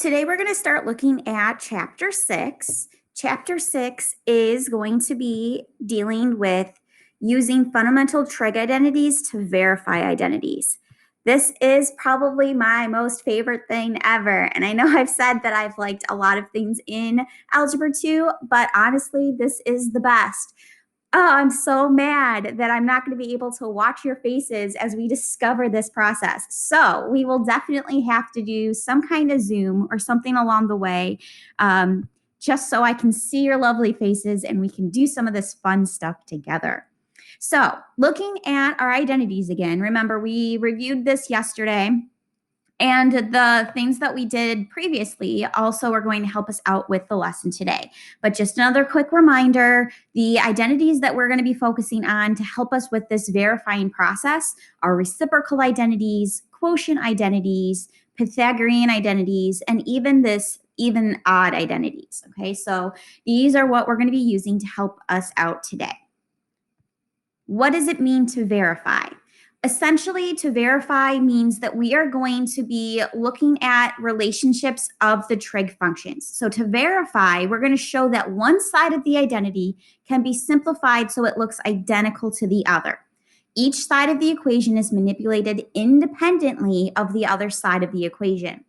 Today we're going to start looking at Chapter 6. Chapter 6 is going to be dealing with using fundamental trig identities to verify identities. This is probably my most favorite thing ever. And I know I've said that I've liked a lot of things in Algebra 2, but honestly, this is the best. Oh, I'm so mad that I'm not going to be able to watch your faces as we discover this process. So we will definitely have to do some kind of Zoom or something along the way, just so I can see your lovely faces and we can do some of this fun stuff together. So looking at our identities again, remember we reviewed this yesterday. And the things that we did previously also are going to help us out with the lesson today. But just another quick reminder, the identities that we're going to be focusing on to help us with this verifying process are reciprocal identities, quotient identities, Pythagorean identities, and even odd identities. Okay, so these are what we're going to be using to help us out today. What does it mean to verify? Essentially, to verify means that we are going to be looking at relationships of the trig functions. So to verify, we're going to show that one side of the identity can be simplified so it looks identical to the other. Each side of the equation is manipulated independently of the other side of the equation.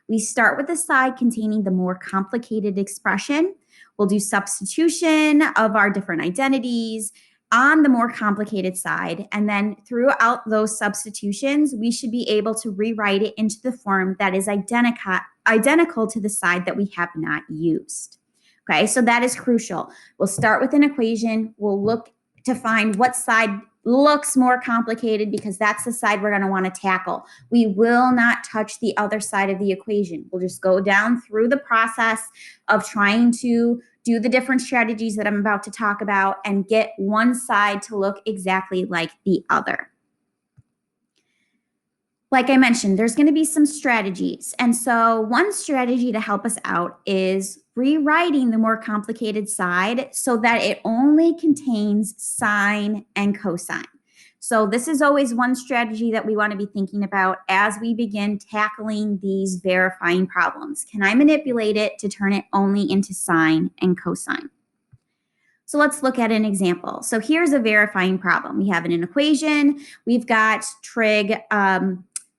We start with the side containing the more complicated expression. We'll do substitution of our different identities on the more complicated side. And then throughout those substitutions, we should be able to rewrite it into the form that is identical to the side that we have not used. Okay, so that is crucial. We'll start with an equation. We'll look to find what side looks more complicated because that's the side we're going to want to tackle. We will not touch the other side of the equation. We'll just go down through the process of trying to do the different strategies that I'm about to talk about and get one side to look exactly like the other. Like I mentioned, there's going to be some strategies. And so one strategy to help us out is rewriting the more complicated side so that it only contains sine and cosine. So this is always one strategy that we want to be thinking about as we begin tackling these verifying problems. Can I manipulate it to turn it only into sine and cosine? So let's look at an example. So here's a verifying problem. We have an equation. We've got trig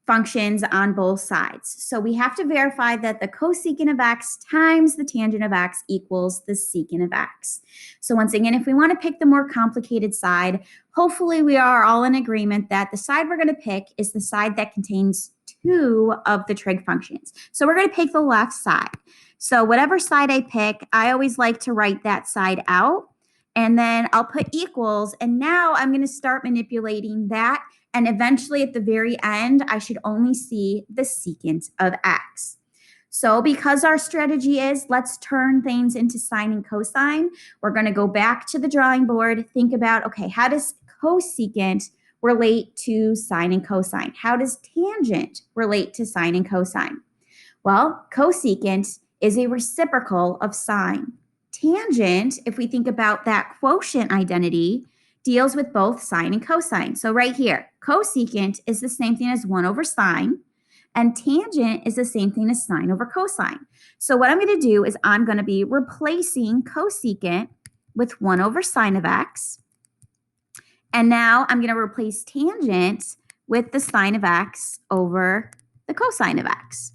functions on both sides. So we have to verify that the cosecant of x times the tangent of x equals the secant of x. So once again, if we want to pick the more complicated side, hopefully we are all in agreement that the side we're going to pick is the side that contains two of the trig functions. So we're going to pick the left side. So whatever side I pick, I always like to write that side out. And then I'll put equals. And now I'm going to start manipulating that. And eventually at the very end, I should only see the secant of x. So because our strategy is let's turn things into sine and cosine, we're going to go back to the drawing board, think about, okay, how does cosecant relate to sine and cosine? How does tangent relate to sine and cosine? Well, cosecant is a reciprocal of sine. Tangent, if we think about that quotient identity, deals with both sine and cosine. So right here, cosecant is the same thing as 1 over sine, and tangent is the same thing as sine over cosine. So what I'm going to do is I'm going to be replacing cosecant with 1 over sine of x. And now I'm going to replace tangent with the sine of x over the cosine of x.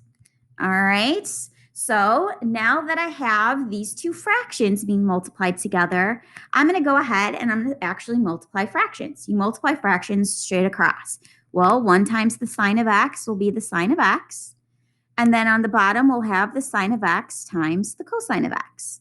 All right. So now that I have these two fractions being multiplied together, I'm going to go ahead and I'm going to actually multiply fractions. You multiply fractions straight across. Well, 1 times the sine of x will be the sine of x. And then on the bottom, we'll have the sine of x times the cosine of x.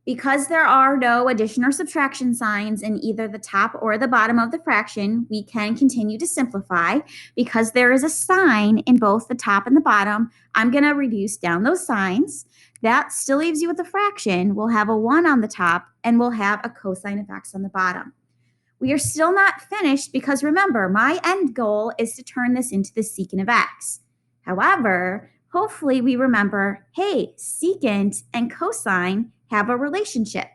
Because there are no addition or subtraction signs in either the top or the bottom of the fraction, we can continue to simplify. Because there is a sign in both the top and the bottom, I'm going to reduce down those signs. That still leaves you with a fraction. We'll have a 1 on the top, and we'll have a cosine of x on the bottom. We are still not finished because remember, my end goal is to turn this into the secant of x. However, hopefully we remember, hey, secant and cosine have a relationship.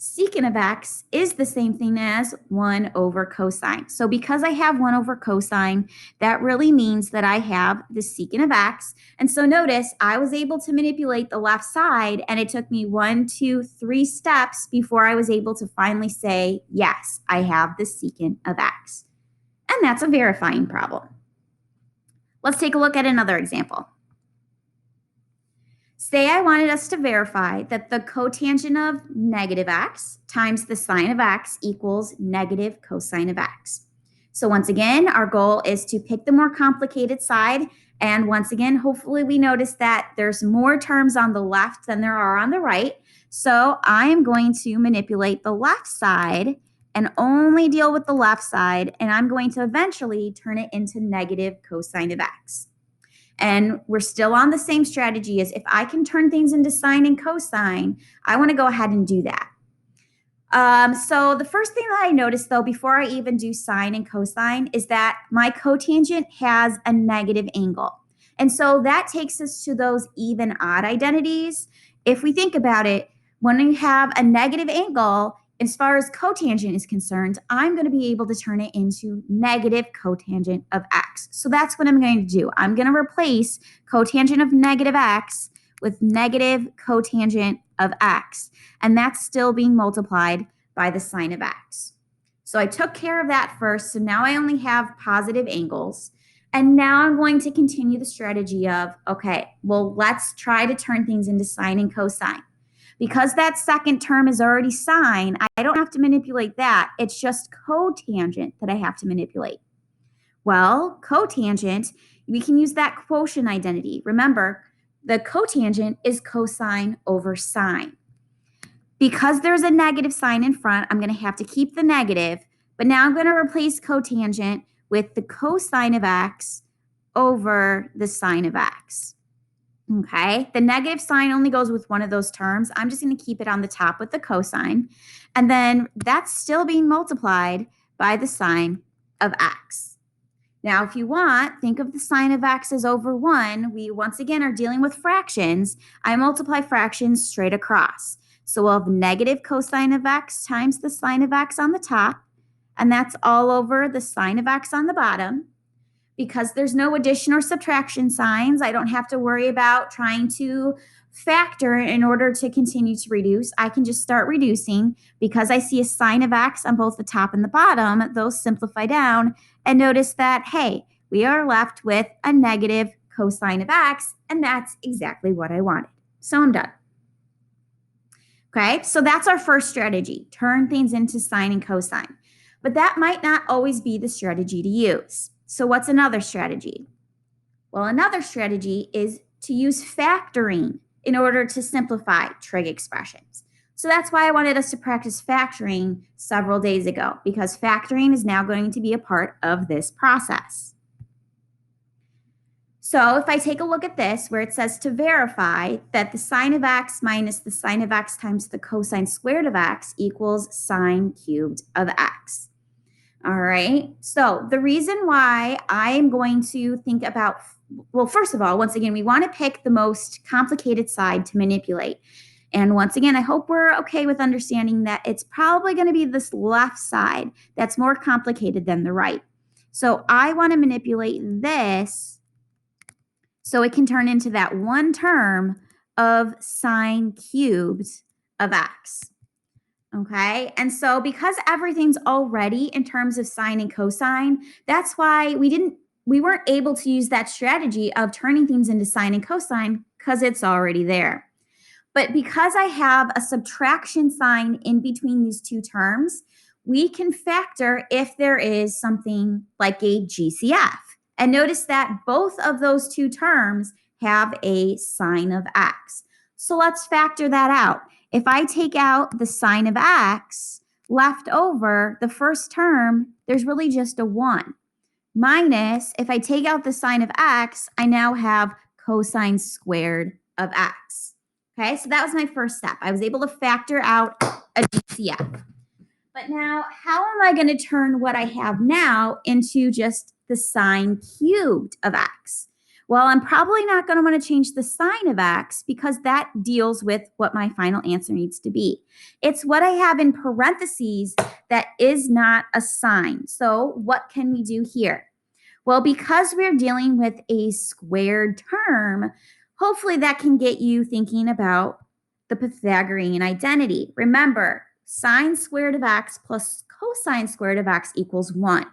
Secant of x is the same thing as 1 over cosine. So because I have 1 over cosine, that really means that I have the secant of x. And so notice I was able to manipulate the left side, and it took me 1, 2, 3 steps before I was able to finally say, yes, I have the secant of x. And that's a verifying problem. Let's take a look at another example. Say I wanted us to verify that the cotangent of negative x times the sine of x equals negative cosine of x. So once again, our goal is to pick the more complicated side. And once again, hopefully we notice that there's more terms on the left than there are on the right. So I am going to manipulate the left side and only deal with the left side. And I'm going to eventually turn it into negative cosine of x. And we're still on the same strategy as if I can turn things into sine and cosine, I want to go ahead and do that. So the first thing that I noticed, though, before I even do sine and cosine is that my cotangent has a negative angle. And so that takes us to those even-odd identities. If we think about it, when we have a negative angle, as far as cotangent is concerned, I'm going to be able to turn it into negative cotangent of x. So that's what I'm going to do. I'm going to replace cotangent of negative x with negative cotangent of x. And that's still being multiplied by the sine of x. So I took care of that first. So now I only have positive angles. And now I'm going to continue the strategy of, okay, well, let's try to turn things into sine and cosine. Because that second term is already sine, I don't have to manipulate that. It's just cotangent that I have to manipulate. Well, cotangent, we can use that quotient identity. Remember, the cotangent is cosine over sine. Because there's a negative sign in front, I'm going to have to keep the negative, but now I'm going to replace cotangent with the cosine of x over the sine of x. Okay, the negative sign only goes with one of those terms. I'm just going to keep it on the top with the cosine. And then that's still being multiplied by the sine of x. Now, if you want, think of the sine of x as over 1. We, once again, are dealing with fractions. I multiply fractions straight across. So we'll have negative cosine of x times the sine of x on the top. And that's all over the sine of x on the bottom. Because there's no addition or subtraction signs, I don't have to worry about trying to factor in order to continue to reduce. I can just start reducing. Because I see a sine of x on both the top and the bottom, those simplify down. And notice that, hey, we are left with a negative cosine of x, and that's exactly what I wanted. So I'm done. Okay, so that's our first strategy, turn things into sine and cosine. But that might not always be the strategy to use. So what's another strategy? Well, another strategy is to use factoring in order to simplify trig expressions. So that's why I wanted us to practice factoring several days ago, because factoring is now going to be a part of this process. So if I take a look at this, where it says to verify that the sine of x minus the sine of x times the cosine squared of x equals sine cubed of x. All right, so the reason why I am going to think about, well, first of all, once again, we want to pick the most complicated side to manipulate. And once again, I hope we're okay with understanding that it's probably going to be this left side that's more complicated than the right. So I want to manipulate this so it can turn into that one term of sine cubed of x. Okay, and so because everything's already in terms of sine and cosine, that's why we weren't able to use that strategy of turning things into sine and cosine because it's already there. But because I have a subtraction sign in between these two terms, we can factor if there is something like a GCF. And notice that both of those two terms have a sine of x. So let's factor that out. If I take out the sine of x, left over the first term, there's really just a 1. Minus, if I take out the sine of x, I now have cosine squared of x. Okay, so that was my first step. I was able to factor out a GCF. But now, how am I going to turn what I have now into just the sine cubed of x? Well, I'm probably not going to want to change the sign of x because that deals with what my final answer needs to be. It's what I have in parentheses that is not a sign. So what can we do here? Well, because we're dealing with a squared term, hopefully that can get you thinking about the Pythagorean identity. Remember, sine squared of x plus cosine squared of x equals 1.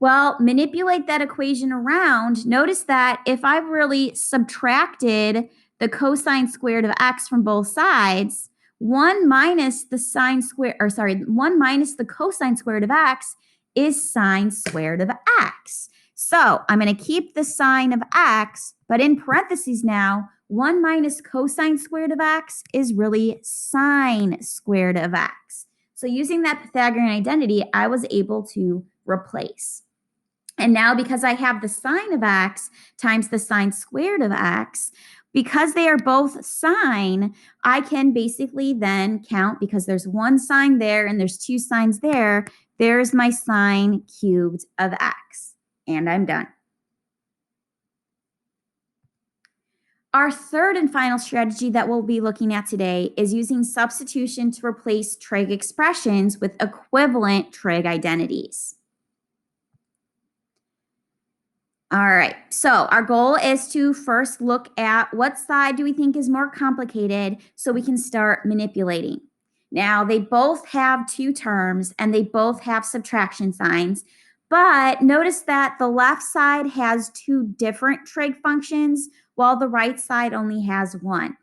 Well, manipulate that equation around. Notice that if I really subtracted the cosine squared of x from both sides, 1 minus the sine squared, 1 minus the cosine squared of x is sine squared of x. So I'm going to keep the sine of x, but in parentheses now, 1 minus cosine squared of x is really sine squared of x. So using that Pythagorean identity, I was able to replace. And now because I have the sine of x times the sine squared of x, because they are both sine, I can basically then count, because there's one sine there and there's two sines there, there's my sine cubed of x. And I'm done. Our third and final strategy that we'll be looking at today is using substitution to replace trig expressions with equivalent trig identities. All right, so our goal is to first look at what side do we think is more complicated so we can start manipulating. Now, they both have two terms and they both have subtraction signs, but notice that the left side has two different trig functions while the right side only has one.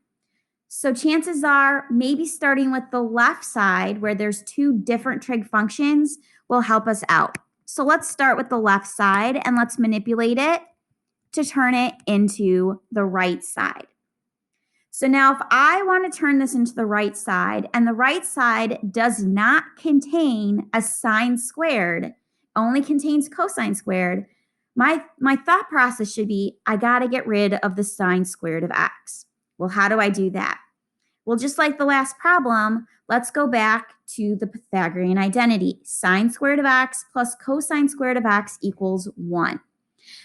So chances are maybe starting with the left side where there's two different trig functions will help us out. So let's start with the left side and let's manipulate it to turn it into the right side. So now if I want to turn this into the right side and the right side does not contain a sine squared, only contains cosine squared, my thought process should be I got to get rid of the sine squared of x. Well, how do I do that? Well, just like the last problem, let's go back to the Pythagorean identity. Sine squared of x plus cosine squared of x equals 1.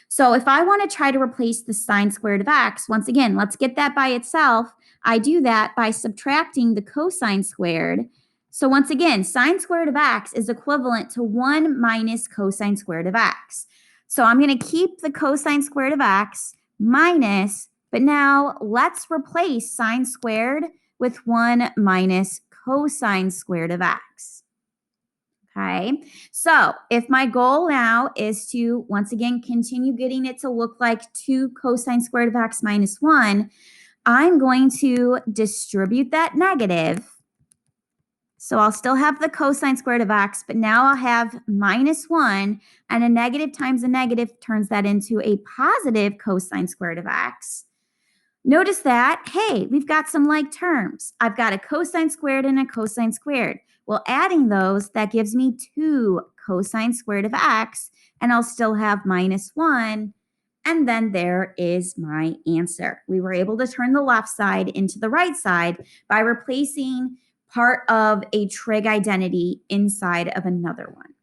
So if I want to try to replace the sine squared of x, once again, let's get that by itself. I do that by subtracting the cosine squared. So once again, sine squared of x is equivalent to 1 minus cosine squared of x. So I'm going to keep the cosine squared of x minus, but now let's replace sine squared with 1 minus cosine squared of x. Okay, so if my goal now is to, once again, continue getting it to look like 2 cosine squared of x minus 1, I'm going to distribute that negative. So I'll still have the cosine squared of x, but now I'll have minus 1, and a negative times a negative turns that into a positive cosine squared of x. Notice that, hey, we've got some like terms. I've got a cosine squared and a cosine squared. Well, adding those, that gives me 2 cosine squared of x, and I'll still have minus 1, and then there is my answer. We were able to turn the left side into the right side by replacing part of a trig identity inside of another one.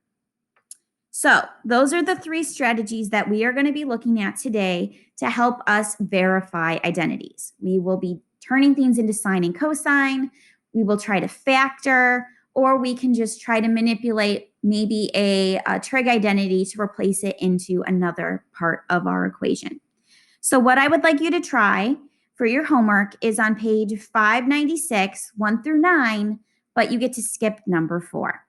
So those are the 3 strategies that we are going to be looking at today to help us verify identities. We will be turning things into sine and cosine. We will try to factor, or we can just try to manipulate maybe a trig identity to replace it into another part of our equation. So what I would like you to try for your homework is on page 596, 1 through 9, but you get to skip number 4.